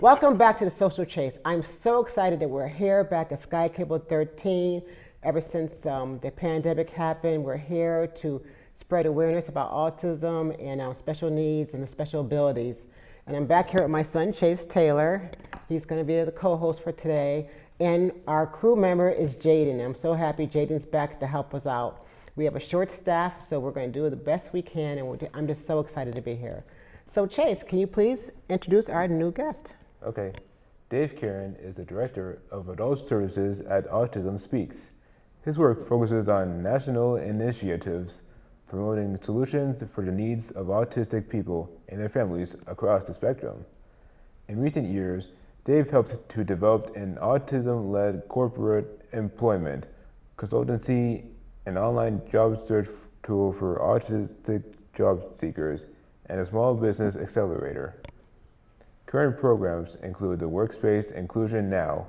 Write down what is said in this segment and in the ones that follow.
Welcome back to the Social Chase. I'm so excited that we're here back at Skye Cable 13. Ever since the pandemic happened, we're here to spread awareness about autism and special needs and the special abilities. And I'm back here with my son, Chase Taylor. He's going to be the co-host for today. And our crew member is Jaden. I'm so happy Jaden's back to help us out. We have a short staff, so we're going to do the best we can, and I'm just so excited to be here. So Chase, can you please introduce our new guest? Okay. Dave Kearon is the Director of Adult Services at Autism Speaks. His work focuses on national initiatives promoting solutions for the needs of autistic people and their families across the spectrum. In recent years, Dave helped to develop an autism-led corporate employment, consultancy, and online job search tool for autistic job seekers, and a small business accelerator. Current programs include the Workspace Inclusion Now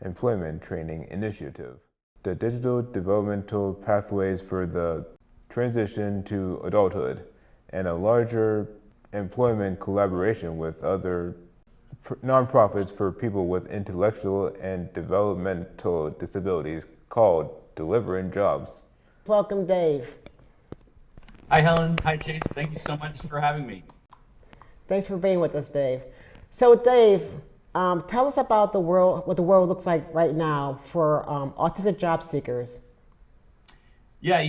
Employment Training Initiative, the Digital Developmental Pathways for the Transition to Adulthood, and a larger employment collaboration with other nonprofits for people with intellectual and developmental disabilities called Delivering Jobs. Welcome, Dave. Hi, Helen. Hi, Chase. Thank you so much for having me. Thanks for being with us, Dave. So, Dave, tell us about the world, what the world looks like right now for autistic job seekers. Yeah,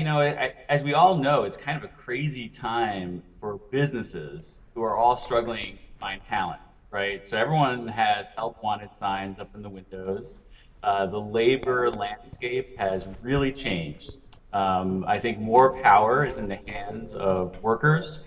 as we all know, it's kind of a crazy time for businesses who are all struggling to find talent, right? So everyone has help wanted signs up in the windows. The labor landscape has really changed. I think more power is in the hands of workers,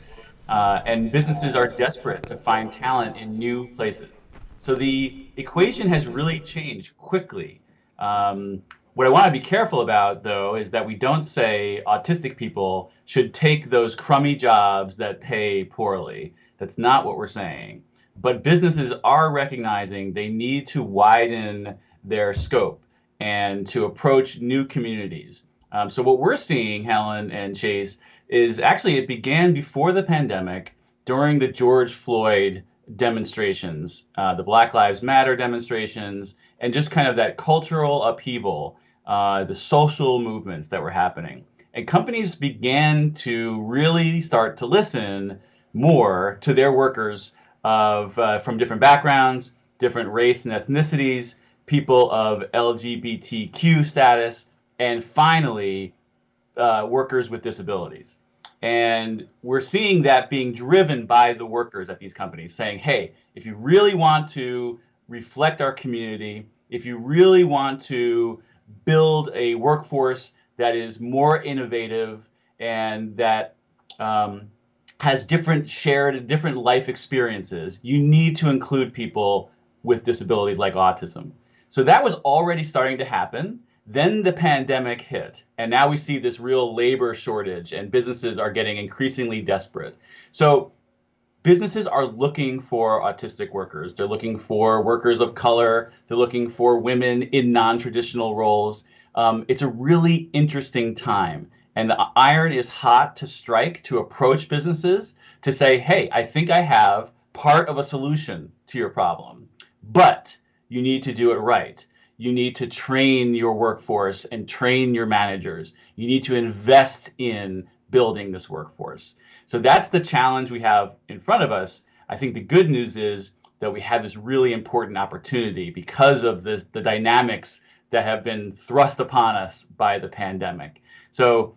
and businesses are desperate to find talent in new places. So the equation has really changed quickly. What I want to be careful about, though, is that we don't say autistic people should take those crummy jobs that pay poorly. That's not what we're saying. But businesses are recognizing they need to widen their scope and to approach new communities. So what we're seeing, Helen and Chase, is actually it began before the pandemic during the George Floyd demonstrations, the Black Lives Matter demonstrations, and just kind of that cultural upheaval, the social movements that were happening. And companies began to really start to listen more to their workers from different backgrounds, different race and ethnicities, people of LGBTQ status, and finally, workers with disabilities. And we're seeing that being driven by the workers at these companies saying, hey, if you really want to reflect our community, if you really want to build a workforce that is more innovative and that has different life experiences, you need to include people with disabilities like autism. So that was already starting to happen. Then the pandemic hit, and now we see this real labor shortage, and businesses are getting increasingly desperate. So businesses are looking for autistic workers. They're looking for workers of color. They're looking for women in non-traditional roles. It's a really interesting time, and the iron is hot to strike to approach businesses to say, hey, I think I have part of a solution to your problem, but you need to do it right. You need to train your workforce and train your managers. You need to invest in building this workforce. So that's the challenge we have in front of us. I think the good news is that we have this really important opportunity because of the dynamics that have been thrust upon us by the pandemic. So,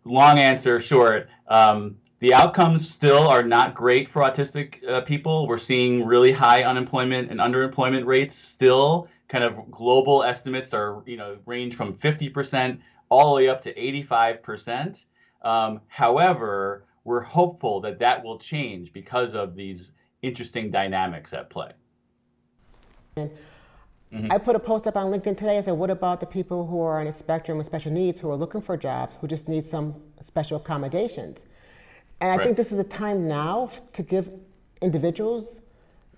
long answer short, the outcomes still are not great for autistic people. We're seeing really high unemployment and underemployment rates still. Kind of global estimates are, range from 50% all the way up to 85%. However, we're hopeful that that will change because of these interesting dynamics at play. I put a post up on LinkedIn today and said, what about the people who are on a spectrum with special needs who are looking for jobs, who just need some special accommodations? And I think this is a time now to give individuals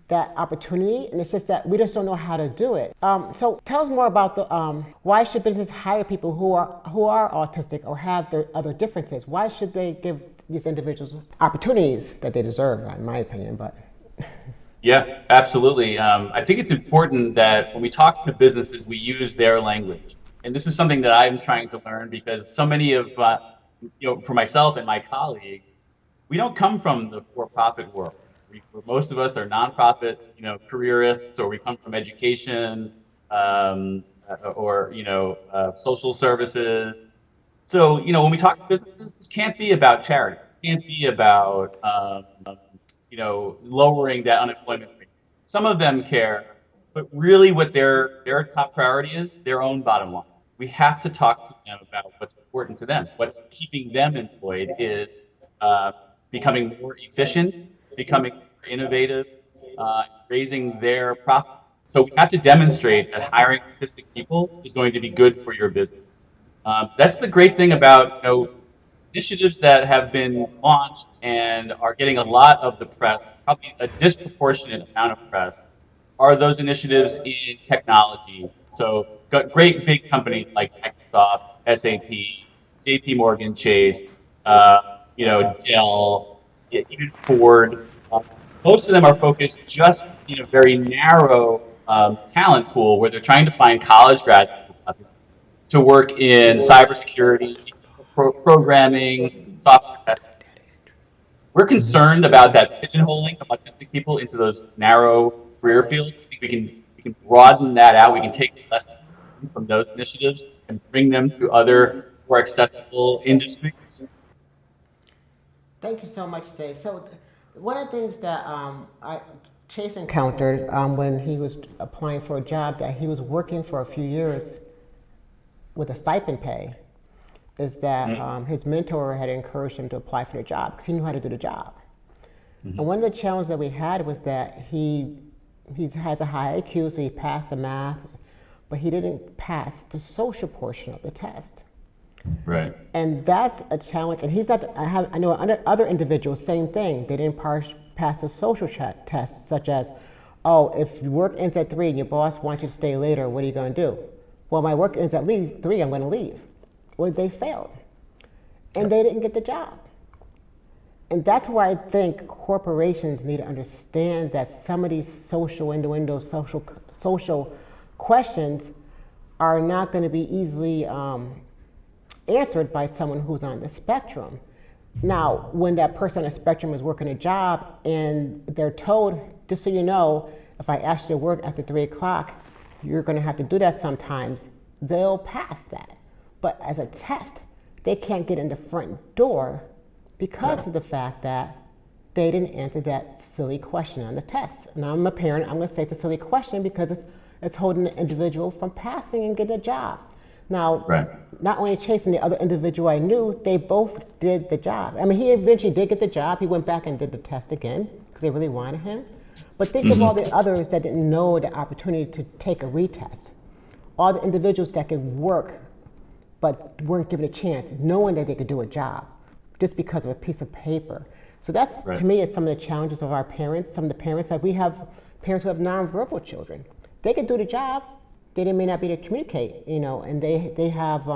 that opportunity, and it's just that we just don't know how to do it. So tell us more about the why should businesses hire people who are autistic or have their other differences? Why should they give these individuals opportunities that they deserve, in my opinion? But Yeah, absolutely. I think it's important that when we talk to businesses, we use their language. And this is something that I'm trying to learn because so many of, for myself and my colleagues, we don't come from the for-profit world. Most of us are nonprofit, careerists, or we come from education, or social services. So, when we talk to businesses, this can't be about charity. It can't be about lowering that unemployment rate. Some of them care, but really what their top priority is their own bottom line. We have to talk to them about what's important to them. What's keeping them employed is uh, becoming more efficient, becoming more innovative, raising their profits. So we have to demonstrate that hiring autistic people is going to be good for your business. That's the great thing about initiatives that have been launched and are getting a lot of the press, probably a disproportionate amount of press, are those initiatives in technology. So, got great big companies like Microsoft, SAP, JP Morgan Chase, Dell, even Ford. Most of them are focused just in a very narrow talent pool where they're trying to find college graduates to work in cybersecurity, programming, software testing. We're concerned about that pigeonholing of autistic people into those narrow career fields. I think we can broaden that out. We can take the lessons from those initiatives and bring them to other more accessible industries. Thank you so much, Dave. So, one of the things that Chase encountered when he was applying for a job that he was working for a few years with a stipend pay is that his mentor had encouraged him to apply for the job because he knew how to do the job. Mm-hmm. And one of the challenges that we had was that he has a high IQ, so he passed the math, but he didn't pass the social portion of the test. Right. And that's a challenge. And he's not. I know other individuals, same thing. They didn't pass the social test, such as, oh, if work ends at 3 and your boss wants you to stay later, what are you going to do? Well, my work ends at 3. I'm going to leave. Well, they failed, and they didn't get the job. And that's why I think corporations need to understand that some of these social questions are not going to be easily answered by someone who's on the spectrum. Now, when that person on the spectrum is working a job and they're told, just so you know, if I ask you to work after 3 o'clock, you're going to have to do that sometimes, they'll pass that. But as a test, they can't get in the front door because of the fact that they didn't answer that silly question on the test. And I'm a parent, I'm going to say it's a silly question because it's holding the individual from passing and getting a job. Now, Right. not only Chase and the other individual I knew, they both did the job. I mean, he eventually did get the job. He went back and did the test again because they really wanted him. But think of all the others that didn't know the opportunity to take a retest. All the individuals that could work but weren't given a chance, knowing that they could do a job just because of a piece of paper. So that's, Right. to me, is some of the challenges of our parents. Some of the parents, like we have parents who have nonverbal children. They could do the job, they may not be able to communicate, and they have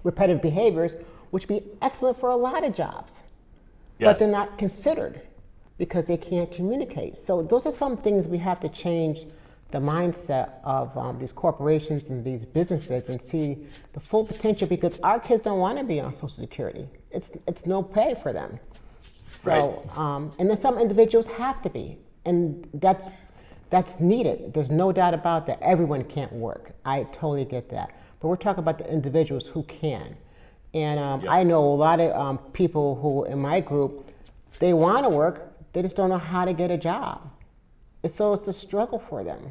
repetitive behaviors, which would be excellent for a lot of jobs. But Yes. they're not considered because they can't communicate. So those are some things we have to change the mindset of these corporations and these businesses and see the full potential because our kids don't want to be on Social Security. It's no pay for them. So, Right. and then some individuals have to be, and that's needed. There's no doubt about that. Everyone can't work. I totally get that. But we're talking about the individuals who can. And Yep. I know a lot of people who in my group, they want to work, they just don't know how to get a job. So it's a struggle for them.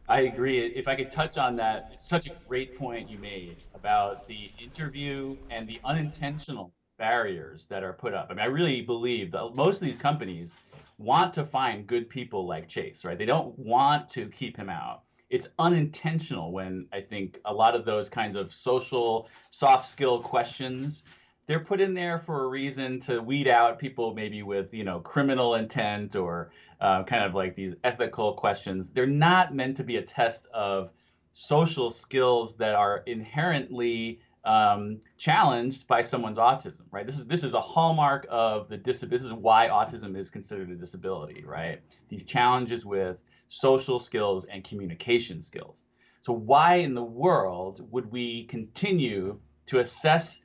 I agree. If I could touch on that, it's such a great point you made about the interview and the unintentional barriers that are put up. I mean, I really believe that most of these companies want to find good people like Chase, right? They don't want to keep him out. It's unintentional when I think a lot of those kinds of social soft skill questions, they're put in there for a reason to weed out people maybe with, criminal intent or kind of like these ethical questions. They're not meant to be a test of social skills that are inherently challenged by someone's autism, right? This is a hallmark of the disability. This is why autism is considered a disability, right? These challenges with social skills and communication skills. So why in the world would we continue to assess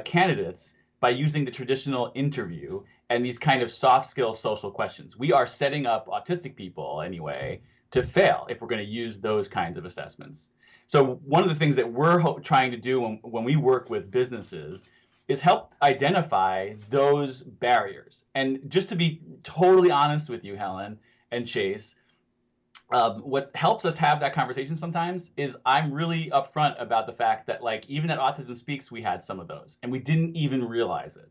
candidates by using the traditional interview and these kind of soft skill social questions? We are setting up autistic people anyway to fail if we're going to use those kinds of assessments. So one of the things that we're trying to do when we work with businesses is help identify those barriers. And just to be totally honest with you, Helen and Chase, what helps us have that conversation sometimes is I'm really upfront about the fact that, like, even at Autism Speaks, we had some of those, and we didn't even realize it.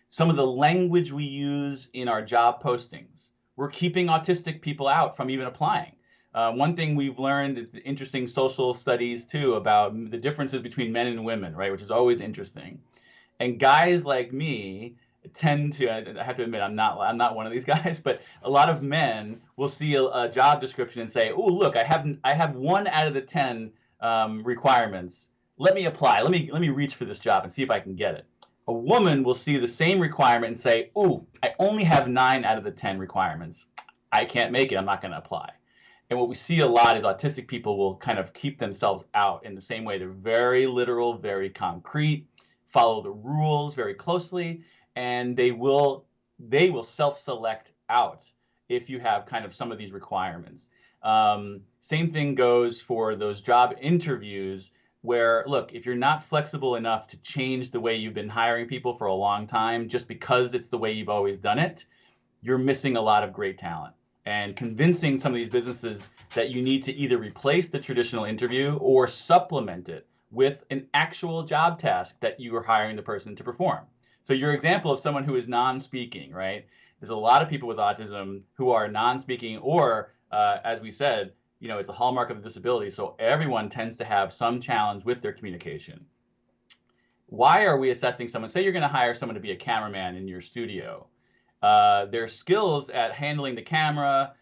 Some of the language we use in our job postings, we're keeping autistic people out from even applying. One thing we've learned is the interesting social studies too about the differences between men and women, right? Which is always interesting. And guys like me tend to, I have to admit, I'm not one of these guys, but a lot of men will see a job description and say, oh, look, I have 1 out of the 10 requirements. Let me apply. Let me reach for this job and see if I can get it. A woman will see the same requirement and say, oh, I only have 9 out of the 10 requirements. I can't make it. I'm not going to apply. And what we see a lot is autistic people will kind of keep themselves out in the same way. They're very literal, very concrete, follow the rules very closely, and they will self-select out if you have kind of some of these requirements. Same thing goes for those job interviews where, look, if you're not flexible enough to change the way you've been hiring people for a long time, just because it's the way you've always done it, you're missing a lot of great talent. And convincing some of these businesses that you need to either replace the traditional interview or supplement it with an actual job task that you are hiring the person to perform. So your example of someone who is non-speaking, right? There's a lot of people with autism who are non-speaking or, as we said, it's a hallmark of a disability. So everyone tends to have some challenge with their communication. Why are we assessing someone? Say you're going to hire someone to be a cameraman in your studio. Their skills at handling the camera,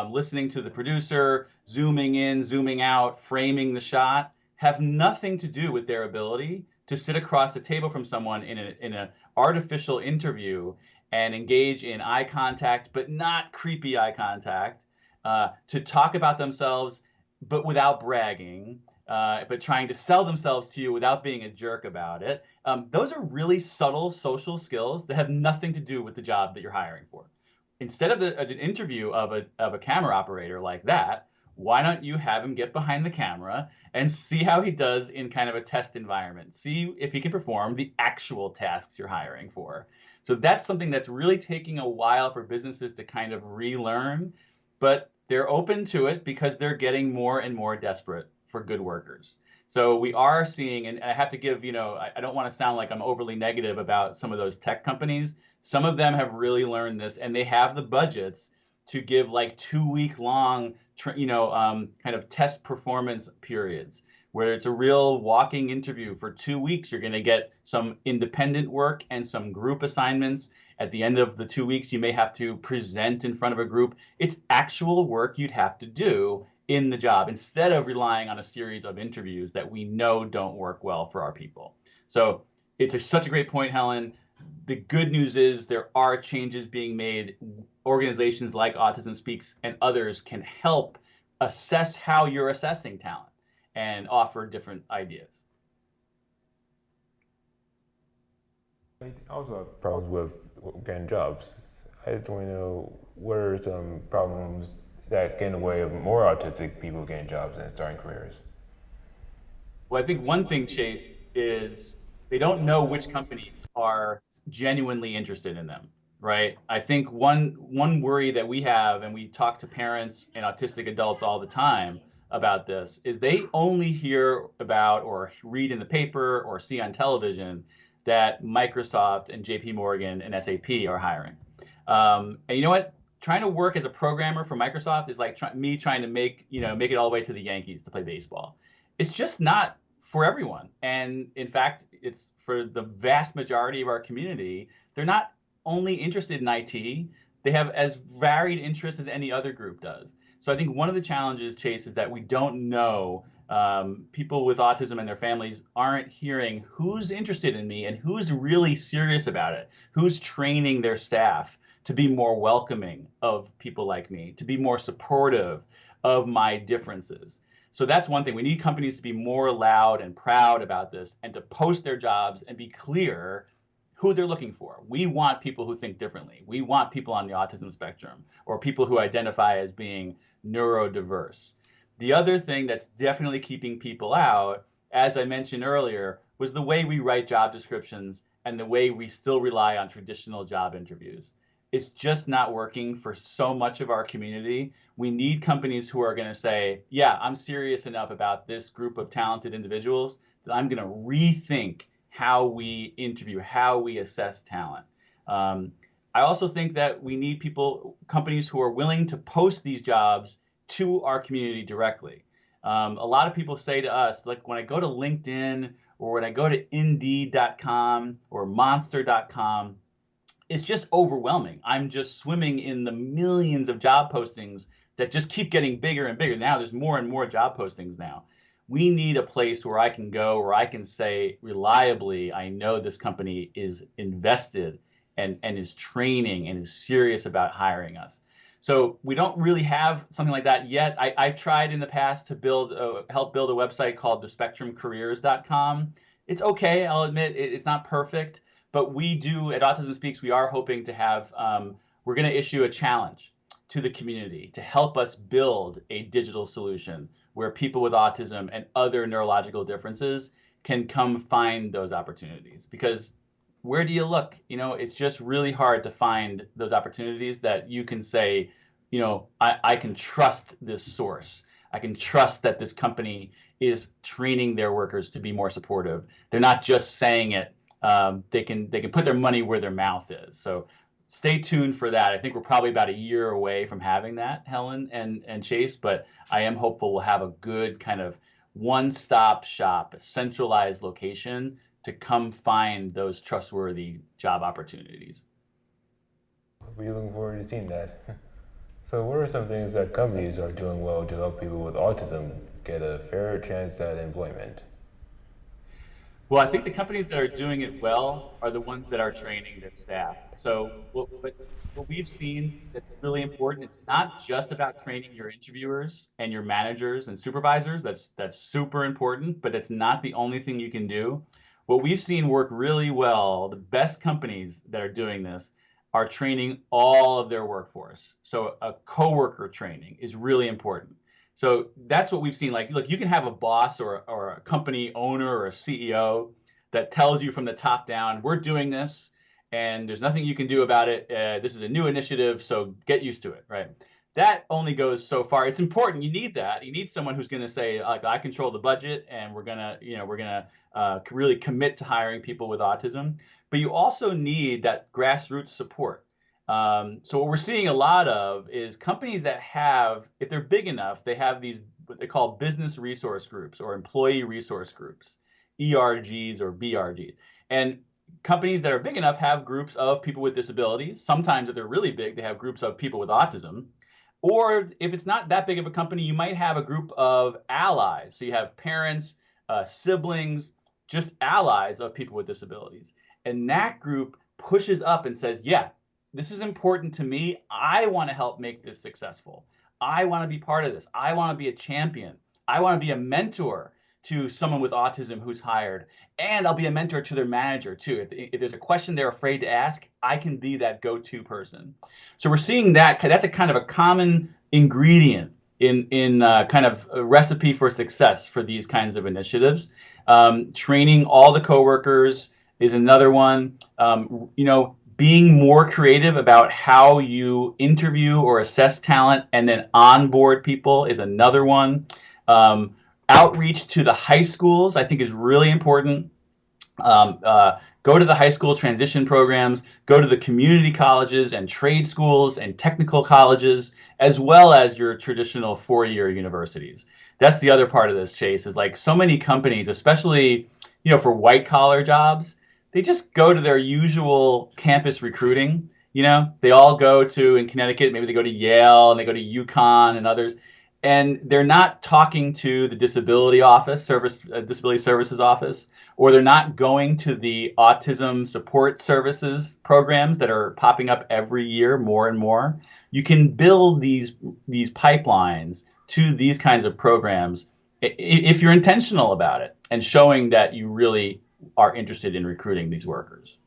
listening to the producer, zooming in, zooming out, framing the shot, have nothing to do with their ability to sit across the table from someone in an artificial interview and engage in eye contact, but not creepy eye contact, to talk about themselves, but without bragging, but trying to sell themselves to you without being a jerk about it. Those are really subtle social skills that have nothing to do with the job that you're hiring for. Instead of an interview of a camera operator like that, why don't you have him get behind the camera and see how he does in kind of a test environment? See if he can perform the actual tasks you're hiring for. So that's something that's really taking a while for businesses to kind of relearn, but they're open to it because they're getting more and more desperate for good workers. So we are seeing, and I have to give, I don't want to sound like I'm overly negative about some of those tech companies. Some of them have really learned this, and they have the budgets to give like 2-week long, kind of test performance periods where it's a real walking interview for 2 weeks. You're going to get some independent work and some group assignments. At the end of the 2 weeks, you may have to present in front of a group. It's actual work you'd have to do in the job instead of relying on a series of interviews that we know don't work well for our people. So it's such a great point, Helen. The good news is there are changes being made. Organizations like Autism Speaks and others can help assess how you're assessing talent and offer different ideas. I also have problems with getting jobs. I just want to know, what are some problems that get in the way of more autistic people getting jobs and starting careers? Well, I think one thing, Chase, is they don't know which companies are genuinely interested in them, right? I think one worry that we have, and we talk to parents and autistic adults all the time about this, is they only hear about or read in the paper or see on television that Microsoft and JP Morgan and SAP are hiring. And you know what? Trying to work as a programmer for Microsoft is like me trying to make it all the way to the Yankees to play baseball. It's just not for everyone. And in fact, it's for the vast majority of our community. They're not only interested in IT, they have as varied interests as any other group does. So I think one of the challenges, Chase, is that we don't know People with autism and their families aren't hearing who's interested in me and who's really serious about it, who's training their staff to be more welcoming of people like me, to be more supportive of my differences. So that's one thing. We need companies to be more loud and proud about this and to post their jobs and be clear who they're looking for. We want people who think differently. We want people on the autism spectrum or people who identify as being neurodiverse. The other thing that's definitely keeping people out, as I mentioned earlier, was the way we write job descriptions and the way we still rely on traditional job interviews. It's just not working for so much of our community. We need companies who are going to say, yeah, I'm serious enough about this group of talented individuals that I'm going to rethink how we interview, how we assess talent. I also think that we need companies who are willing to post these jobs to our community directly. A lot of people say to us, like when I go to LinkedIn or when I go to Indeed.com or Monster.com, it's just overwhelming. I'm just swimming in the millions of job postings that just keep getting bigger and bigger. Now there's more and more job postings now. We need a place where I can go, where I can say reliably, I know this company is invested and is training and is serious about hiring us. So we don't really have something like that yet. I've tried in the past to help build a website called thespectrumcareers.com. It's okay, I'll admit it's not perfect, but we do at Autism Speaks, we are hoping to have, we're going to issue a challenge to the community to help us build a digital solution where people with autism and other neurological differences can come find those opportunities. Because where do you look? It's just really hard to find those opportunities that you can say, I can trust this source. I can trust that this company is training their workers to be more supportive. They're not just saying it. They can put their money where their mouth is. So stay tuned for that. I think we're probably about a year away from having that, Helen and Chase, but I am hopeful we'll have a good kind of one-stop shop, a centralized location to come find those trustworthy job opportunities. We're looking forward to seeing that. So what are some things that companies are doing well to help people with autism get a fair chance at employment? Well, I think the companies that are doing it well are the ones that are training their staff. So what we've seen that's really important, it's not just about training your interviewers and your managers and supervisors. That's super important, but it's not the only thing you can do. What we've seen work really well, the best companies that are doing this are training all of their workforce. So a coworker training is really important. So that's what we've seen. Like, look, you can have a boss or a company owner or a CEO that tells you from the top down, we're doing this and there's nothing you can do about it. This is a new initiative, so get used to it, right? That only goes so far. It's important. You need that. You need someone who's going to say, like, I control the budget and we're going to really commit to hiring people with autism. But you also need that grassroots support. So what we're seeing a lot of is companies that have, if they're big enough, they have these what they call business resource groups or employee resource groups, ERGs or BRGs. And companies that are big enough have groups of people with disabilities. Sometimes if they're really big, they have groups of people with autism. Or if it's not that big of a company, you might have a group of allies. So you have parents, siblings, just allies of people with disabilities. And that group pushes up and says, yeah, this is important to me. I want to help make this successful. I want to be part of this. I want to be a champion. I want to be a mentor to someone with autism who's hired. And I'll be a mentor to their manager too. If there's a question they're afraid to ask, I can be that go-to person. So we're seeing that. That's a kind of a common ingredient in kind of a recipe for success for these kinds of initiatives. Training all the coworkers is another one. Being more creative about how you interview or assess talent and then onboard people is another one. Outreach to the high schools, I think, is really important. Go to the high school transition programs, go to the community colleges and trade schools and technical colleges, as well as your traditional four-year universities. That's the other part of this, Chase, is like so many companies, especially, for white-collar jobs, they just go to their usual campus recruiting. They all go to, in Connecticut, maybe they go to Yale and they go to UConn and others. and they're not talking to the disability office, disability services office, or they're not going to the autism support services programs that are popping up every year more and more. You can build these pipelines to these kinds of programs if you're intentional about it and showing that you really are interested in recruiting these workers.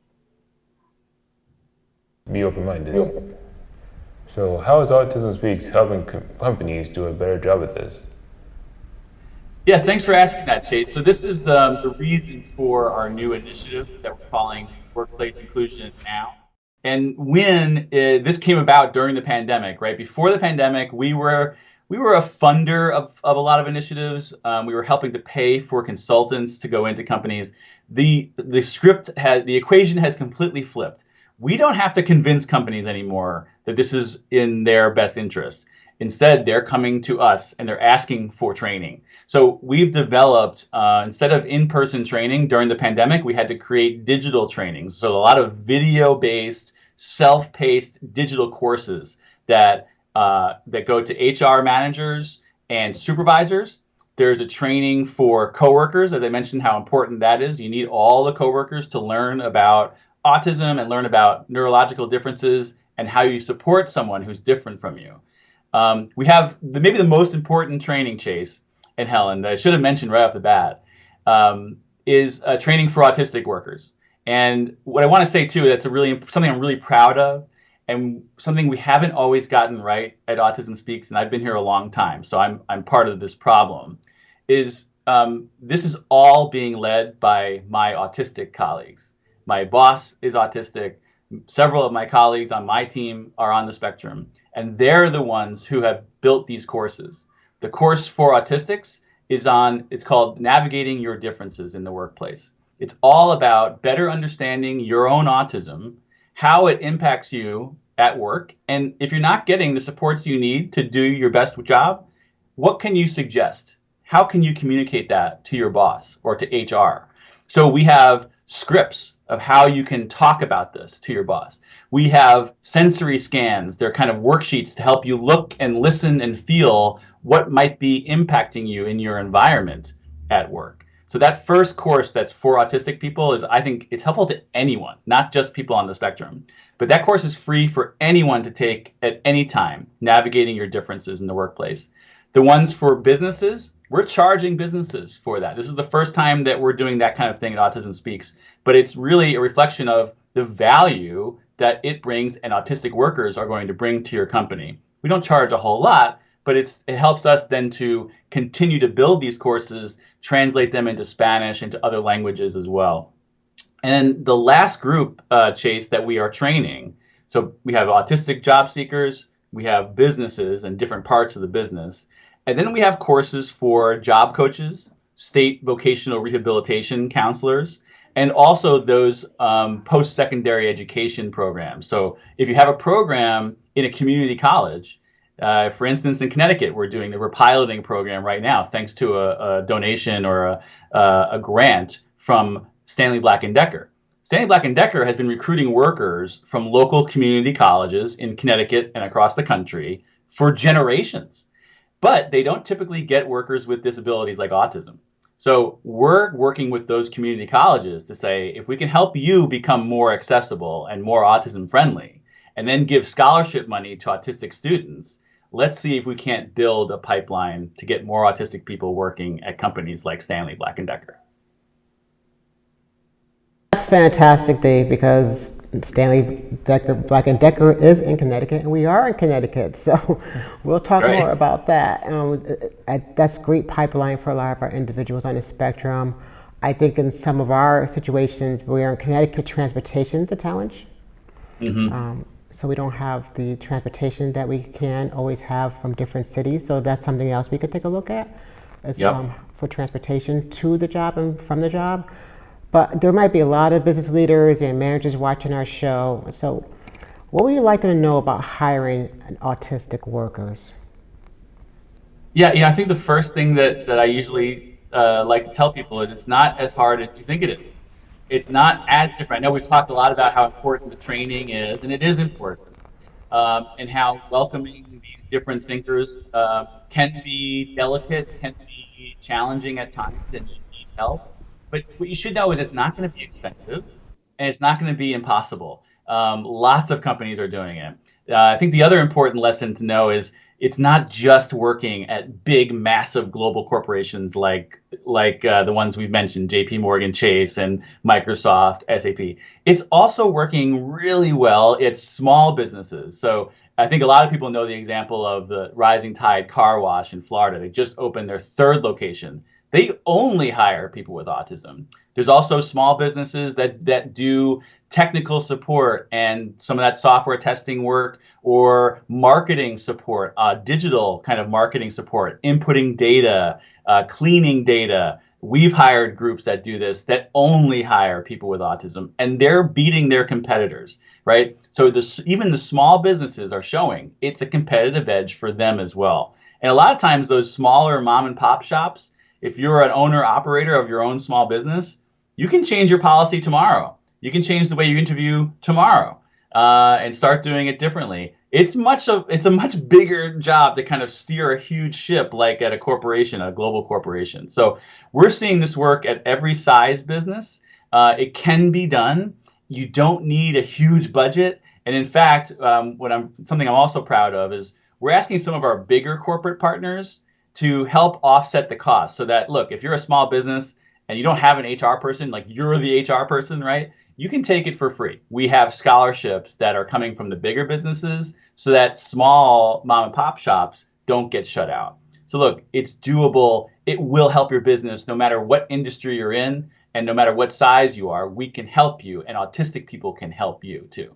Be open-minded. So how is Autism Speaks helping companies do a better job at this? Yeah, thanks for asking that, Chase. So this is the reason for our new initiative that we're calling Workplace Inclusion Now. And when this came about during the pandemic, right? Before the pandemic, we were a funder of a lot of initiatives. We were helping to pay for consultants to go into companies. The equation has completely flipped. We don't have to convince companies anymore that this is in their best interest. Instead, they're coming to us and they're asking for training. So we've developed, instead of in-person training during the pandemic, we had to create digital trainings. So a lot of video-based, self-paced digital courses that go to HR managers and supervisors. There's a training for coworkers, as I mentioned how important that is. You need all the coworkers to learn about autism and learn about neurological differences and how you support someone who's different from you. We have maybe the most important training, Chase and Helen, that I should have mentioned right off the bat, is training for autistic workers. And what I want to say too, that's something I'm really proud of, and something we haven't always gotten right at Autism Speaks, and I've been here a long time, so I'm part of this problem, is this is all being led by my autistic colleagues. My boss is autistic. Several of my colleagues on my team are on the spectrum, and they're the ones who have built these courses. The course for autistics it's called Navigating Your Differences in the Workplace. It's all about better understanding your own autism, how it impacts you at work, and if you're not getting the supports you need to do your best job, what can you suggest? How can you communicate that to your boss or to HR? So we have scripts of how you can talk about this to your boss. We have sensory scans. They're kind of worksheets to help you look and listen and feel what might be impacting you in your environment at work. So that first course that's for autistic people I think it's helpful to anyone, not just people on the spectrum. But that course is free for anyone to take at any time, navigating your differences in the workplace. The ones for businesses, we're charging businesses for that. This is the first time that we're doing that kind of thing at Autism Speaks, but it's really a reflection of the value that it brings and autistic workers are going to bring to your company. We don't charge a whole lot, but it helps us then to continue to build these courses, translate them into Spanish, into other languages as well. And the last group, Chase, that we are training, so we have autistic job seekers, we have businesses and different parts of the business, and then we have courses for job coaches, state vocational rehabilitation counselors, and also those post-secondary education programs. So if you have a program in a community college, for instance, in Connecticut, we're piloting a program right now, thanks to a donation or a grant from Stanley Black & Decker. Stanley Black & Decker has been recruiting workers from local community colleges in Connecticut and across the country for generations. But they don't typically get workers with disabilities like autism. So we're working with those community colleges to say, if we can help you become more accessible and more autism friendly, and then give scholarship money to autistic students, let's see if we can't build a pipeline to get more autistic people working at companies like Stanley Black & Decker. That's fantastic, Dave, because Stanley Black & Decker is in Connecticut, and we are in Connecticut, so we'll talk more about that. That's a great pipeline for a lot of our individuals on the spectrum. I think in some of our situations, we are in Connecticut, transportation is a challenge. Mm-hmm. So we don't have the transportation that we can always have from different cities, so that's something else we could take a look at for transportation to the job and from the job. But there might be a lot of business leaders and managers watching our show. So what would you like them to know about hiring autistic workers? Yeah, I think the first thing that I usually like to tell people is it's not as hard as you think it is. It's not as different. I know we've talked a lot about how important the training is, and it is important. and how welcoming these different thinkers can be delicate, can be challenging at times, and need help. But what you should know is it's not going to be expensive, and it's not going to be impossible. Lots of companies are doing it. I think the other important lesson to know is it's not just working at big, massive global corporations like the ones we've mentioned, J.P. Morgan Chase and Microsoft, SAP. It's also working really well at small businesses. So I think a lot of people know the example of the Rising Tide Car Wash in Florida. They just opened their third location. They only hire people with autism. There's also small businesses that do technical support and some of that software testing work or marketing support, digital kind of marketing support, inputting data, cleaning data. We've hired groups that do this that only hire people with autism, and they're beating their competitors, right? So even the small businesses are showing it's a competitive edge for them as well. And a lot of times those smaller mom and pop shops, if you're an owner operator of your own small business, you can change your policy tomorrow. You can change the way you interview tomorrow and start doing it differently. It's a much bigger job to kind of steer a huge ship like at a corporation, a global corporation. So we're seeing this work at every size business. It can be done. You don't need a huge budget. And in fact, something I'm also proud of is we're asking some of our bigger corporate partners to help offset the cost so that, look, if you're a small business and you don't have an HR person, like you're the HR person, right? You can take it for free. We have scholarships that are coming from the bigger businesses so that small mom and pop shops don't get shut out. So look, it's doable. It will help your business no matter what industry you're in and no matter what size you are. We can help you, and autistic people can help you too.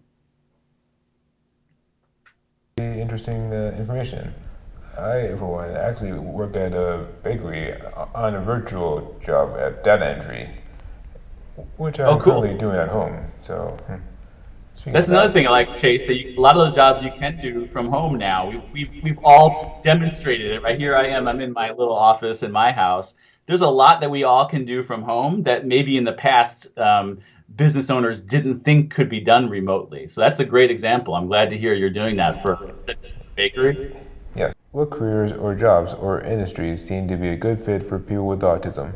Interesting information. I, for one, actually worked at a bakery on a virtual job at data entry, which I'm currently doing at home. So that's another thing I like, Chase, that a lot of those jobs you can do from home now. We've all demonstrated it. Right here I am. I'm in my little office in my house. There's a lot that we all can do from home that maybe in the past business owners didn't think could be done remotely. So that's a great example. I'm glad to hear you're doing that for a bakery. Yes. What careers or jobs or industries seem to be a good fit for people with autism?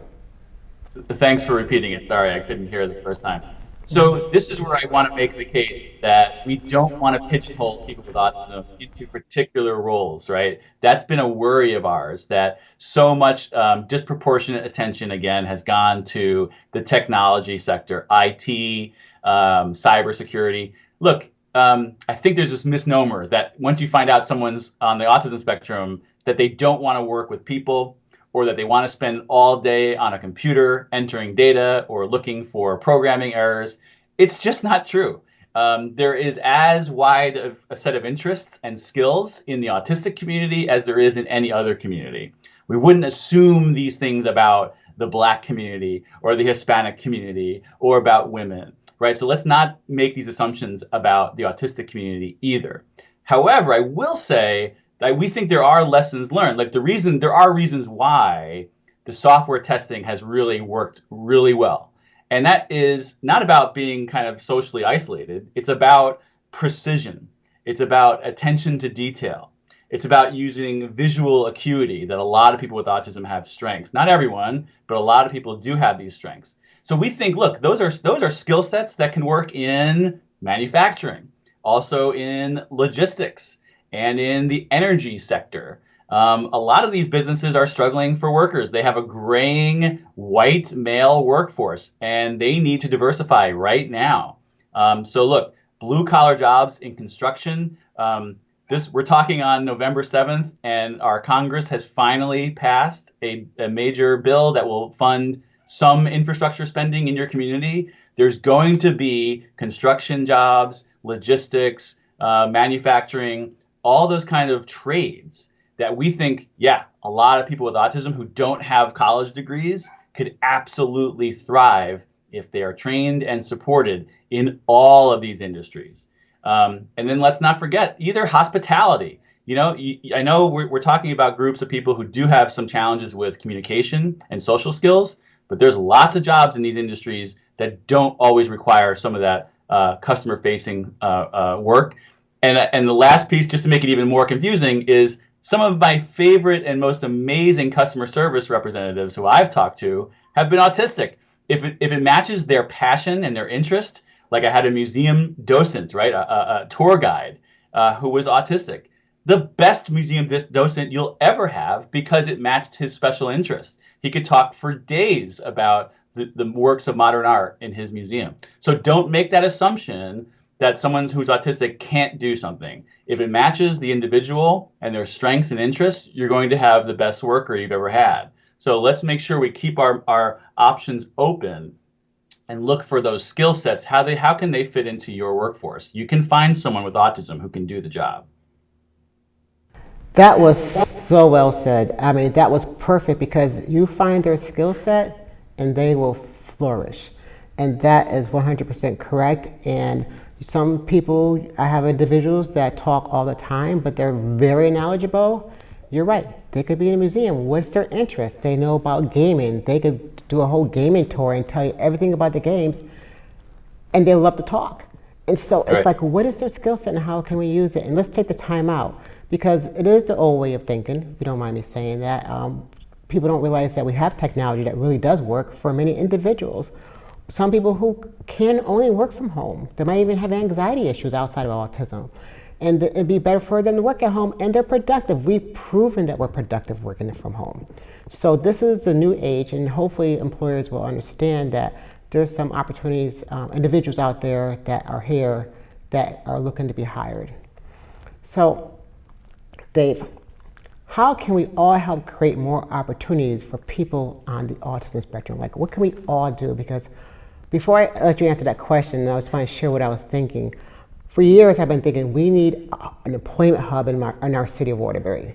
Thanks for repeating it. Sorry, I couldn't hear it the first time. So this is where I want to make the case that we don't want to pigeonhole people with autism into particular roles, right? That's been a worry of ours, that so much disproportionate attention, again, has gone to the technology sector, IT, cybersecurity. Look, I think there's this misnomer that once you find out someone's on the autism spectrum, that they don't want to work with people, or that they want to spend all day on a computer entering data or looking for programming errors. It's just not true. There is as wide a set of interests and skills in the autistic community as there is in any other community. We wouldn't assume these things about the Black community or the Hispanic community or about women, right? So let's not make these assumptions about the autistic community either. However, I will say we think there are lessons learned. Like there are reasons why the software testing has really worked really well. And that is not about being kind of socially isolated. It's about precision. It's about attention to detail. It's about using visual acuity that a lot of people with autism have strengths. Not everyone, but a lot of people do have these strengths. So we think, look, those are skill sets that can work in manufacturing, also in logistics, and in the energy sector. A lot of these businesses are struggling for workers. They have a graying white male workforce, and they need to diversify right now. So look, blue collar jobs in construction. We're talking on November 7th, and our Congress has finally passed a major bill that will fund some infrastructure spending in your community. There's going to be construction jobs, logistics, manufacturing, all those kind of trades that we think, a lot of people with autism who don't have college degrees could absolutely thrive if they are trained and supported in all of these industries. And then let's not forget either hospitality. I know we're talking about groups of people who do have some challenges with communication and social skills, but there's lots of jobs in these industries that don't always require some of that customer-facing work. And the last piece, just to make it even more confusing, is some of my favorite and most amazing customer service representatives who I've talked to have been autistic. If it matches their passion and their interest, like I had a museum docent, right, a tour guide who was autistic, the best museum docent you'll ever have because it matched his special interest. He could talk for days about the works of modern art in his museum. So don't make that assumption that someone who's autistic can't do something. If it matches the individual and their strengths and interests, you're going to have the best worker you've ever had. So let's make sure we keep our options open and look for those skill sets. How can they fit into your workforce? You can find someone with autism who can do the job. That was so well said. I mean, that was perfect because you find their skill set and they will flourish. And that is 100% correct. And some people, I have individuals that talk all the time, but they're very knowledgeable. You're right. They could be in a museum. What's their interest? They know about gaming. They could do a whole gaming tour and tell you everything about the games, and they love to talk. And so it's like, what is their skill set and how can we use it? And let's take the time out because it is the old way of thinking, if you don't mind me saying that. People don't realize that we have technology that really does work for many individuals. Some people who can only work from home, they might even have anxiety issues outside of autism. And it'd be better for them to work at home and they're productive. We've proven that we're productive working from home. So this is the new age and hopefully employers will understand that there's some opportunities, individuals out there that are here that are looking to be hired. So Dave, how can we all help create more opportunities for people on the autism spectrum? Like what can we all do? Because before I let you answer that question, I was trying to share what I was thinking. For years, I've been thinking we need an employment hub in our city of Waterbury.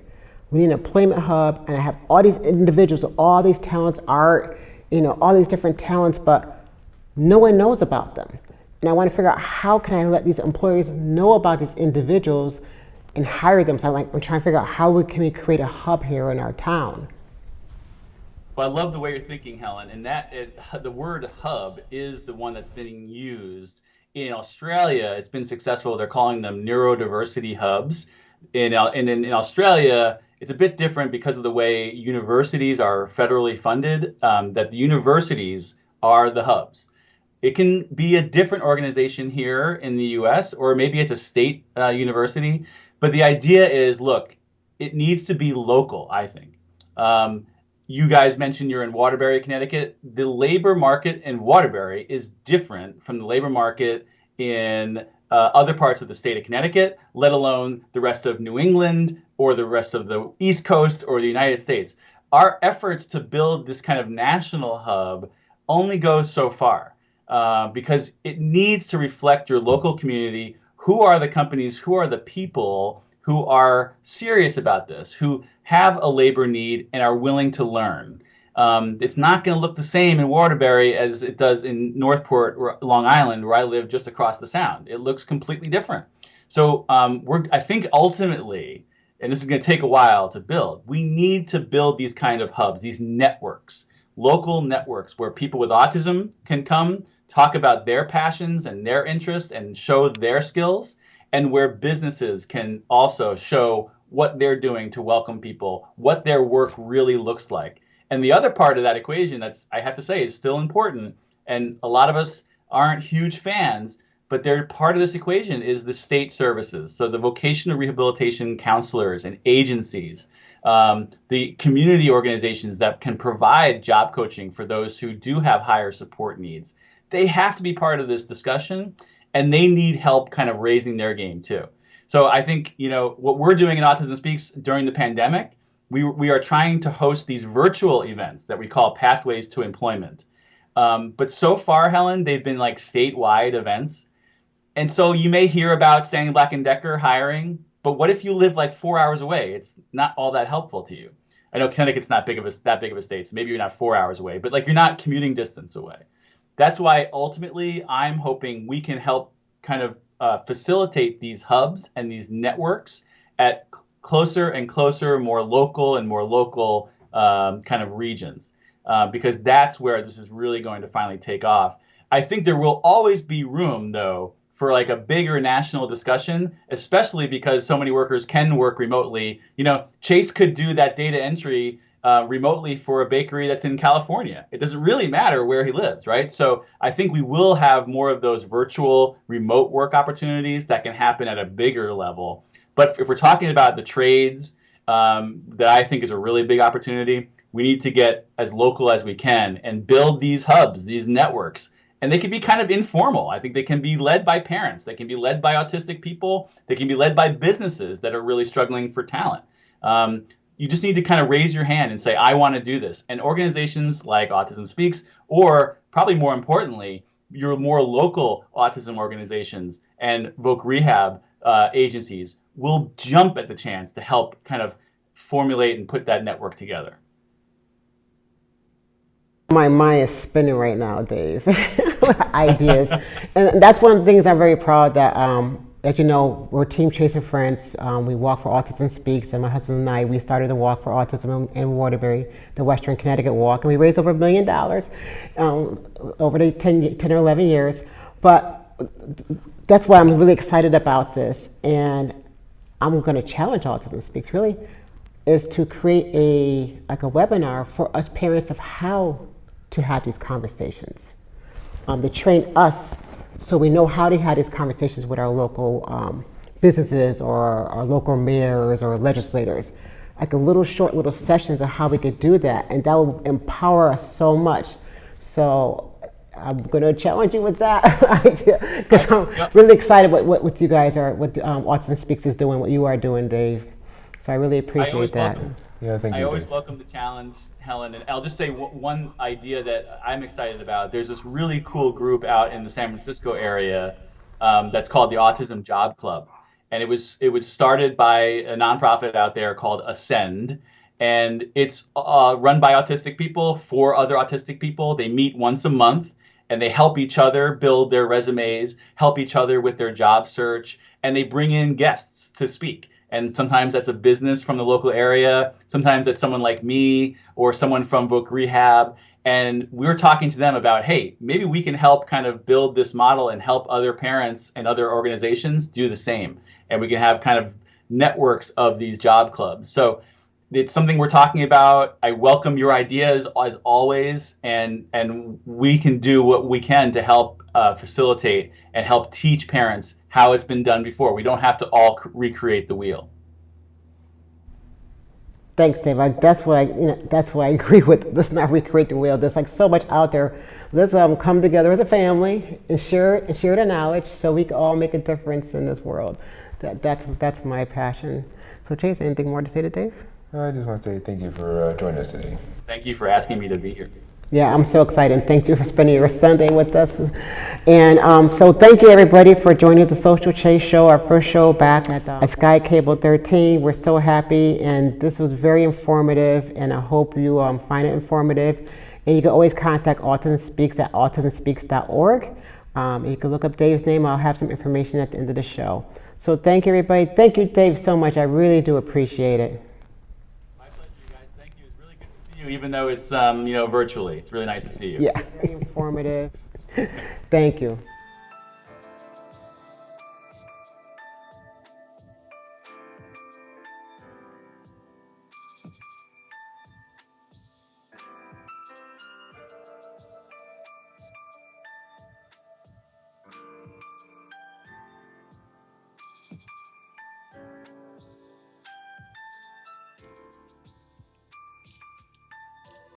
We need an employment hub, and I have all these individuals with all these talents, art, all these different talents, but no one knows about them. And I want to figure out how can I let these employers know about these individuals and hire them. So I'm trying to figure out how can we create a hub here in our town. Well, I love the way you're thinking, Helen, and the word hub is the one that's being used. In Australia, it's been successful. They're calling them neurodiversity hubs. In Australia, it's a bit different because of the way universities are federally funded, that the universities are the hubs. It can be a different organization here in the US, or maybe it's a state university. But the idea is, look, it needs to be local, I think. You guys mentioned you're in Waterbury, Connecticut. The labor market in Waterbury is different from the labor market in other parts of the state of Connecticut, let alone the rest of New England or the rest of the East Coast or the United States. Our efforts to build this kind of national hub only goes so far because it needs to reflect your local community. Who are the companies, who are the people who are serious about this, who have a labor need and are willing to learn. It's not going to look the same in Waterbury as it does in Northport, Long Island, where I live just across the Sound. It looks completely different. So I think ultimately, and this is going to take a while to build, we need to build these kind of hubs, these networks, local networks where people with autism can come, talk about their passions and their interests and show their skills, and where businesses can also show what they're doing to welcome people, what their work really looks like. And the other part of that equation that's, I have to say, is still important, and a lot of us aren't huge fans, but they're part of this equation, is the state services. So the vocational rehabilitation counselors and agencies, the community organizations that can provide job coaching for those who do have higher support needs. They have to be part of this discussion, and they need help kind of raising their game too. So I think, what we're doing in Autism Speaks during the pandemic, we are trying to host these virtual events that we call Pathways to Employment. But so far, Helen, they've been like statewide events. And so you may hear about Stanley Black & Decker hiring, but what if you live like 4 hours away? It's not all that helpful to you. I know Connecticut's not that big of a state, so maybe you're not 4 hours away, but like you're not commuting distance away. That's why ultimately I'm hoping we can help kind of facilitate these hubs and these networks at closer and closer, more local kind of regions, because that's where this is really going to finally take off. I think there will always be room, though, for like a bigger national discussion, especially because so many workers can work remotely. You know, Chase could do that data entry remotely for a bakery that's in California. It doesn't really matter where he lives, right? So I think we will have more of those virtual remote work opportunities that can happen at a bigger level. But if we're talking about the trades, that I think is a really big opportunity, we need to get as local as we can and build these hubs, these networks. And they can be kind of informal. I think they can be led by parents. They can be led by autistic people. They can be led by businesses that are really struggling for talent. You just need to kind of raise your hand and say, I want to do this. And organizations like Autism Speaks, or probably more importantly, your more local autism organizations and Voc Rehab agencies will jump at the chance to help kind of formulate and put that network together. My mind is spinning right now, Dave. Ideas. And that's one of the things I'm very proud that, as you know, we're Team Chase and Friends. We walk for Autism Speaks, and my husband and I, we started the Walk for Autism in Waterbury, the Western Connecticut Walk, and we raised over $1 million over the 10 or 11 years. But that's why I'm really excited about this, and I'm going to challenge Autism Speaks, really, is to create a webinar for us parents of how to have these conversations, to train us so we know how to have these conversations with our local businesses or our local mayors or legislators. Like short little sessions of how we could do that, and that will empower us so much. So I'm going to challenge you with that idea, because I'm really excited what you guys are, what Autism Speaks is doing, what you are doing, Dave. So I really appreciate that. Yeah, thank you. I always welcome the challenge, Helen. And I'll just say one idea that I'm excited about. There's this really cool group out in the San Francisco area that's called the Autism Job Club. And it was started by a nonprofit out there called Ascend. And it's run by autistic people for other autistic people. They meet once a month, and they help each other build their resumes, help each other with their job search, and they bring in guests to speak. And sometimes that's a business from the local area. Sometimes that's someone like me or someone from Voc Rehab. And we're talking to them about, hey, maybe we can help kind of build this model and help other parents and other organizations do the same. And we can have kind of networks of these job clubs. So it's something we're talking about. I welcome your ideas as always, and we can do what we can to help facilitate and help teach parents how it's been done before. We don't have to all recreate the wheel. Thanks, Dave. That's what I agree with. Let's not recreate the wheel. There's so much out there. Let's come together as a family and share the knowledge so we can all make a difference in this world. That's my passion. So, Chase, anything more to say to Dave? I just want to say thank you for joining us today. Thank you for asking me to be here. Yeah, I'm so excited. Thank you for spending your Sunday with us. And so thank you, everybody, for joining the Social Chase Show, our first show back at Skye Cable 13. We're so happy, and this was very informative, and I hope you find it informative. And you can always contact Autism Speaks at autismspeaks.org. You can look up Dave's name. I'll have some information at the end of the show. So thank you, everybody. Thank you, Dave, so much. I really do appreciate it. Even though it's virtually. It's really nice to see you. Yeah, very informative. Thank you.